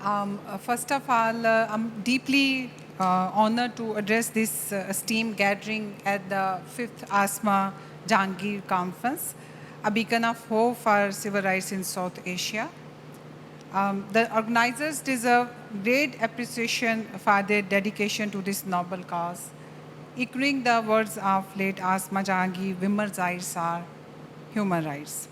First of all, I'm deeply honored to address this esteemed gathering at the 5th Asma Jahangir Conference, a beacon of hope for civil rights in South Asia. The organizers deserve great appreciation for their dedication to this noble cause. Echoing the words of late Asma Jahangir, women's rights are human rights.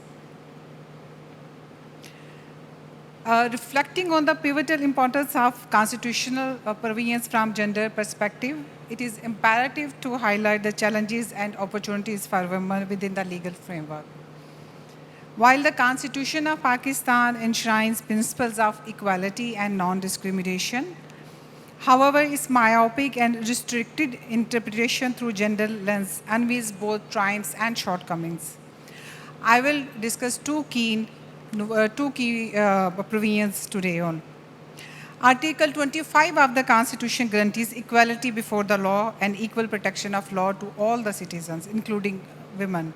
Reflecting on the pivotal importance of constitutional provisions from gender perspective, it is imperative to highlight the challenges and opportunities for women within the legal framework. While the Constitution of Pakistan enshrines principles of equality and non-discrimination, however, its myopic and restricted interpretation through gender lens unveils both triumphs and shortcomings. I will discuss two key provisions today on. Article 25 of the Constitution guarantees equality before the law and equal protection of law to all the citizens, including women.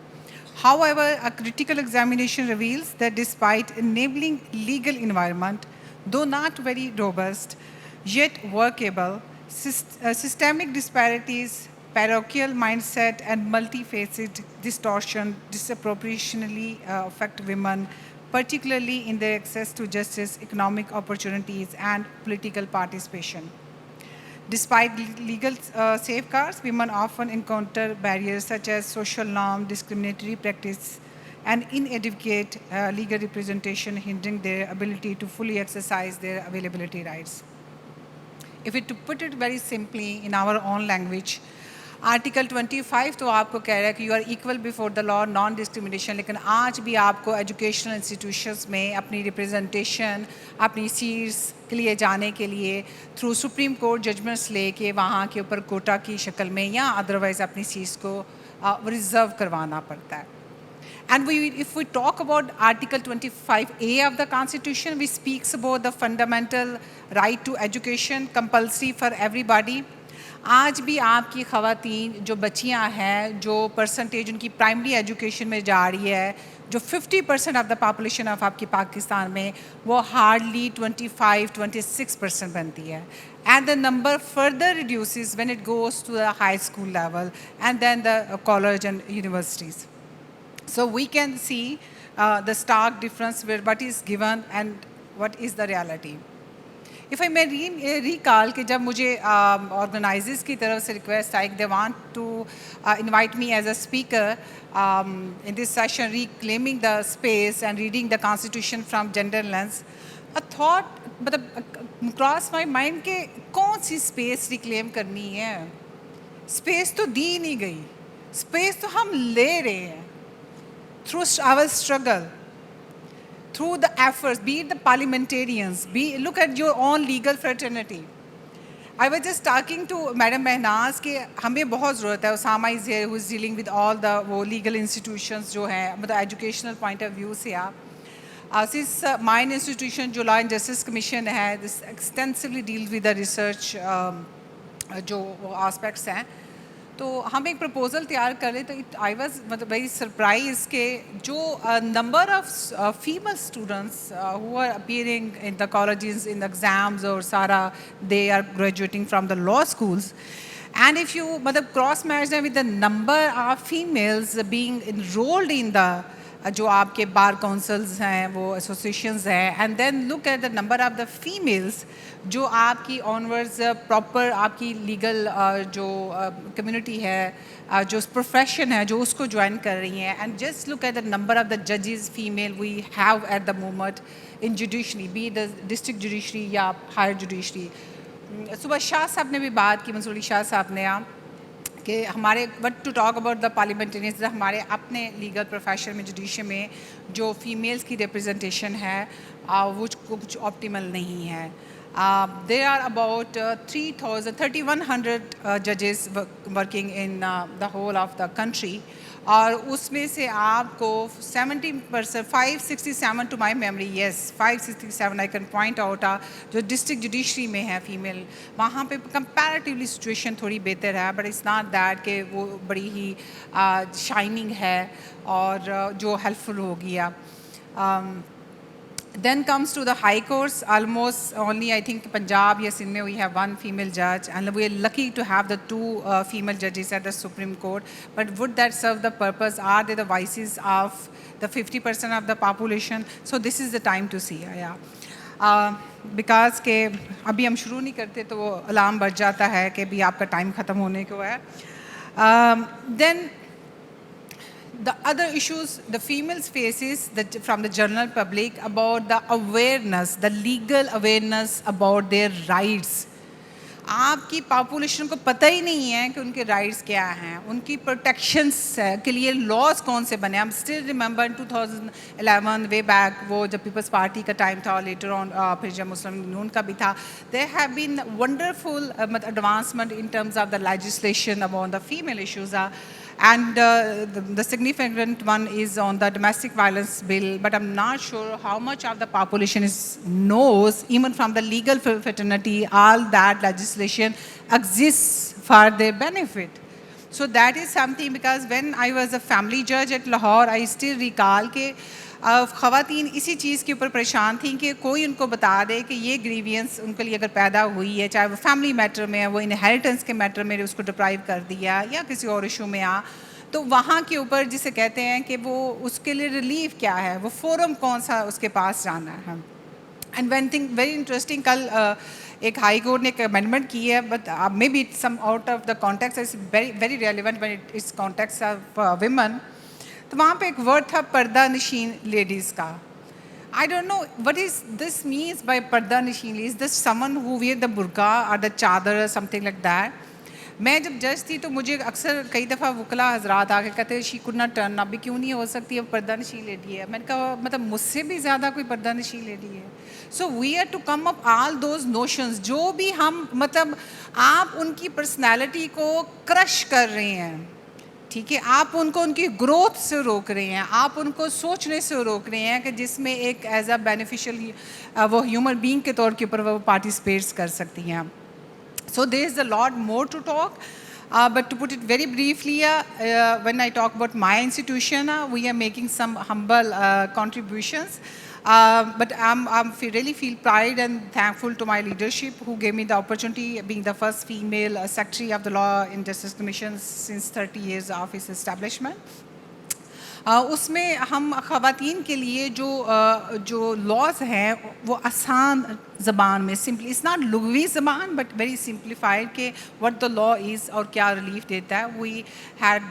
However, a critical examination reveals that despite enabling legal environment, though not very robust, yet workable, systemic disparities, parochial mindset, and multifaceted distortion disproportionately affect women, particularly in their access to justice, economic opportunities, and political participation. Despite legal safeguards, women often encounter barriers such as social norm, discriminatory practice, and inadequate legal representation, hindering their ability to fully exercise their availability rights. If it to put it very simply in our own language, article 25 तो आपको कह रहा है कि you are equal before the law non discrimination, लेकिन आज भी आपको एजुकेशनल इंस्टीट्यूशंस में अपनी रिप्रेजेंटेशन अपनी सीट्स के लिए जाने के लिए थ्रू सुप्रीम कोर्ट जजमेंट्स लेके वहाँ के ऊपर कोटा की शक्ल में या अदरवाइज़ अपनी सीट्स को रिजर्व करवाना पड़ता है. And if we talk about Article 25A of the Constitution, which speaks about the fundamental right to education, compulsory for everybody. आज भी आपकी ख़वातीन जो बच्चियां हैं, जो परसेंटेज उनकी प्राइमरी एजुकेशन में जा रही है, जो 50% ऑफ द पॉपुलेशन ऑफ आपकी पाकिस्तान में, वो हार्डली 25-26% बनती है. And the number further reduces when it goes to the high school level and then the college and universities. So we can see the stark difference where what is given and what is the reality. If I may recall कि जब मुझे organizers की तरफ से request I, they want to invite me as a speaker in this session, reclaiming the space and reading the Constitution from gender lens, a thought मतलब cross my mind कि कौन सी space reclaim करनी है. Space तो दी नहीं गई, space तो हम ले रहे हैं through our struggle, through the efforts, be it the parliamentarians, look at your own legal fraternity. I was just talking to Madam Mehnaz कि हमें बहुत ज़रूरत है. Osama is here, who is dealing with all the वो legal institutions जो हैं, मतलब educational point of view से आप. Since mine institution जो Law and Justice Commission है, this extensively deals with the research जो aspects हैं. तो हम एक प्रपोजल तैयार कर रहे थे. आई वॉज मतलब वेरी सरप्राइज के जो number of female students who are appearing in the colleges in the exams और सारा they are graduating from the law schools. And if you मतलब cross match with the number of females being enrolled in the जो आपके bar councils हैं, वो associations हैं, and then look at the number of the females जो आपकी onwards proper आपकी legal जो कम्युनिटी है, जो प्रोफेशन है, जो उसको ज्वाइन कर रही हैं, and just look at the number of the जजेस female we have at the moment in judiciary, be the district judiciary या हायर जुडिशरी. सुबह शाह साहब ने भी बात की, मंसूर अली शाह साहब ने, कि हमारे but to talk about the parliamentarians, हमारे अपने लीगल प्रोफेशन में जुडिशरी में जो फीमेल्स की रिप्रेजेंटेशन है वो कुछ ऑप्टिमल नहीं है. There are about 3,100 judges working in the whole of the country, और उसमें से आपको 70%, 567 to my memory, yes 567 I can point out जो डिस्ट्रिक्ट जुडिशरी में है फीमेल, वहाँ पे कंपैरेटिवली सिचुएशन थोड़ी बेहतर है, बट इट्स नॉट दैट कि वो बड़ी ही शाइनिंग है और जो हेल्पफुल हो गया. Then comes to the high courts. Almost only, I think, Punjab, yes, in we have one female judge, and we are lucky to have the two female judges at the Supreme Court. But would that serve the purpose? Are they the voices of the 50% of the population? So this is the time to see. Yeah. Because के अभी हम शुरू नहीं करते तो वो alarm बज जाता है कि भी आपका टाइम ख़त्म होने को है. Then the other issues the females faces from the general public about the awareness, the legal awareness about their rights. आपकी पॉपुलेशन को पता ही नहीं है कि उनके राइट्स क्या हैं, उनकी प्रोटेक्शंस के लिए लॉज कौन से बने. I still remember in 2011 way back, वो जब पीपल्स पार्टी का टाइम था, लेटर ऑन फिर जब मुस्लिम नून का भी था, there have been wonderful advancement in terms of the legislation about the female issues. And the significant one is on the domestic violence bill, but I'm not sure how much of the population knows, even from the legal fraternity, all that legislation exists for their benefit. So that is something, because when I was a family judge at Lahore, I still recall कि ख़वातीन इसी चीज़ के ऊपर परेशान थी कि कोई उनको बता दे कि ये ग्रीवियंस उनके लिए अगर पैदा हुई है, चाहे वो फैमिली मैटर में है, वो इनहेरिटेंस के मैटर में उसको डिप्राइव कर दिया या किसी और इशू में आ, तो वहाँ के ऊपर जिसे कहते हैं कि वो उसके लिए रिलीफ क्या है, वो फोरम कौन सा उसके पास जाना है. And one thing very interesting, कल एक हाई कोर्ट ने एक अमेंडमेंट की है, but may be some out of the context, is very very relevant when it is context of women. तो वहाँ पे एक वर्ड था पर्दा नशीन लेडीज़ का. I don't know what is this means by purdah nashin. Is this someone who wear the burqa और the चादर, समथिंग लाइक दैट. मैं जब जज थी तो मुझे अक्सर कई दफ़ा वकला हजरात आके कहते शी कुड नॉट टर्न, अभी क्यों नहीं हो सकती, अब पर्दा नशीन लेडी है. मैंने कहा मतलब मुझसे भी ज़्यादा कोई पर्दा नशीन लेडी है. So we are to come up all those notions, जो भी हम मतलब आप उनकी पर्सनैलिटी को क्रश कर रहे हैं, ठीक है, आप उनको उनकी ग्रोथ से रोक रहे हैं, आप उनको सोचने से रोक रहे हैं कि जिसमें एक एज अ बेनिफिशियल वो ह्यूमन बीइंग के तौर के ऊपर वो पार्टिसिपेट्स कर सकती हैं. So there is a lot more to talk, but to put it very briefly, when I talk about my institution, we are making some humble contributions. But really feel pride and thankful to my leadership who gave me the opportunity, being the first female secretary of the Law and Justice Commission since 30 years of its establishment. उसमें हम ख़वातीन के लिए जो laws हैं वो आसान ज़बान में, सिंपली, इट्स नॉट लुगवी ज़बान बट वेरी सिंप्लीफाइड के व्हाट द लॉ इज़ और क्या रिलीफ देता है. We had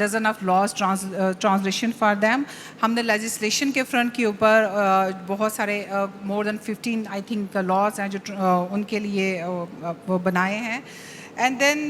dozen of laws translation for them. हमने लेजिस्लेशन के फ्रंट के ऊपर बहुत सारे more than 15 I think laws हैं जो उनके लिए वो बनाए हैं. And then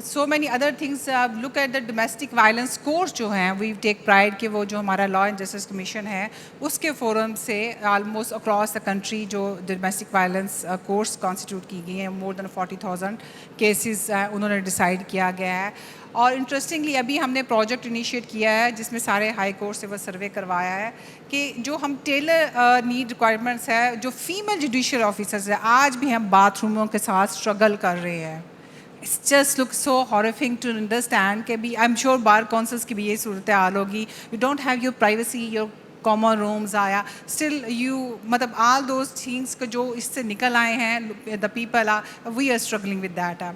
so many other things. Look at the domestic violence courts जो हैं, we take pride कि वो जो हमारा Law and Justice Commission है उसके फोरम से almost across the country जो domestic violence courts constitute की गई हैं, more than 40,000 cases उन्होंने decide किया गया है. और इंटरेस्टिंगली अभी हमने प्रोजेक्ट इनिशिएट किया है जिसमें सारे हाई कोर्ट से वो सर्वे करवाया है कि जो हम टेलर नीड रिक्वायरमेंट्स है, जो फीमेल जुडिशियल ऑफिसर्स है, आज भी हम बाथरूमों के साथ स्ट्रगल कर रहे हैं. It's just looks so horrifying to understand कि भी I'm sure बार काउंसिल्स की भी ये सूरत हाल होगी. You don't have your privacy, your common rooms आया, still you मतलब all those things को जो इससे निकल आए हैं, the people are, we are struggling with that.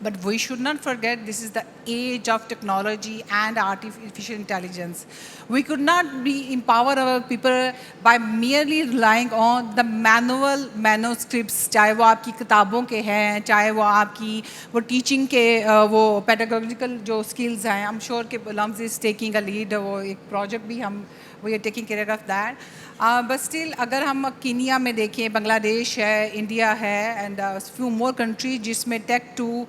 But we should not forget this is the age of technology and artificial intelligence. We could not empower our people by merely relying on the manual manuscripts, चाहे वो आपकी किताबों के हैं, चाहे वो आपकी वो टीचिंग के वो pedagogical जो skills हैं. I'm sure कि LUMS is taking a lead, वो एक project भी हम we are taking care of that. But still अगर हम कीनिया में देखें, बांग्लादेश है, इंडिया है, एंड फ्यू मोर कंट्री जिसमें टेक टू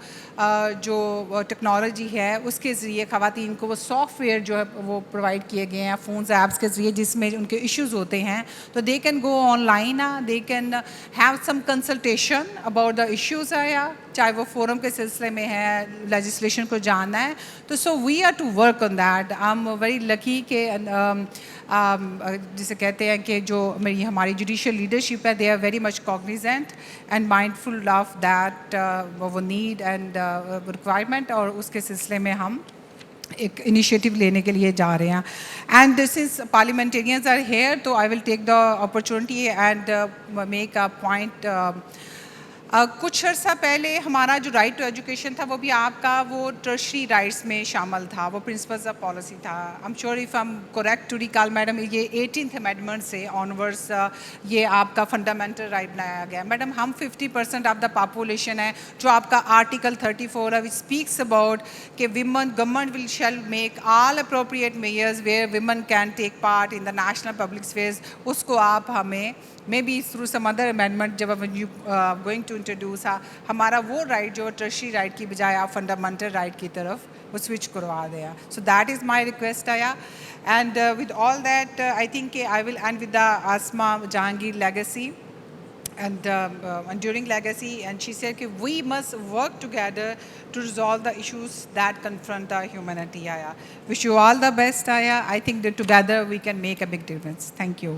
जो टेक्नोलॉजी है उसके ज़रिए ख़वातीन को वो सॉफ्टवेयर जो है वो प्रोवाइड किए गए हैं फ़ोन्स ऐप्स के ज़रिए जिसमें उनके इश्यूज़ होते हैं, तो they can go online, they can have some consultation about the issues है, या चाहे वो फोरम के सिलसिले में है, लेजिस्लेशन को जानना है. तो so we are to work on that. I am very lucky के जिसे कहते हैं कि जो मेरी हमारी जुडिशियल लीडरशिप है, they are very much cognizant and mindful of that वो नीड एंड रिक्वायरमेंट, और उसके सिलसिले में हम एक इनिशिएटिव लेने के लिए जा रहे हैं. And since parliamentarians are here, तो I will take the opportunity and make a point. कुछ अर्सा पहले हमारा जो राइट टू एजुकेशन था वो भी आपका वो टर्शरी राइट्स में शामिल था, वो प्रिंसिपल्स ऑफ पॉलिसी था. I am sure if I am correct to recall madam, ये 18th अमेंडमेंट से ऑनवर्ड्स ये आपका फंडामेंटल राइट बनाया गया. मैडम हम 50% ऑफ द पॉपुलेशन है, जो आपका आर्टिकल 34 है विच स्पीक्स अबाउट कि women government will shall make all appropriate measures where women can take part in the national public space. उसको आप हमें may be through some other amendment जब you going to introduce हमारा वो right जो tertiary right की बजाय आप फंडामेंटल राइट की तरफ वो स्विच करवा दें. So that is my request आया. And with all that I think I will end with the Asma Jahangir legacy. And during legacy, and she said that we must work together to resolve the issues that confront our humanity. Aya, wish you all the best. Aya, I think that together we can make a big difference. Thank you.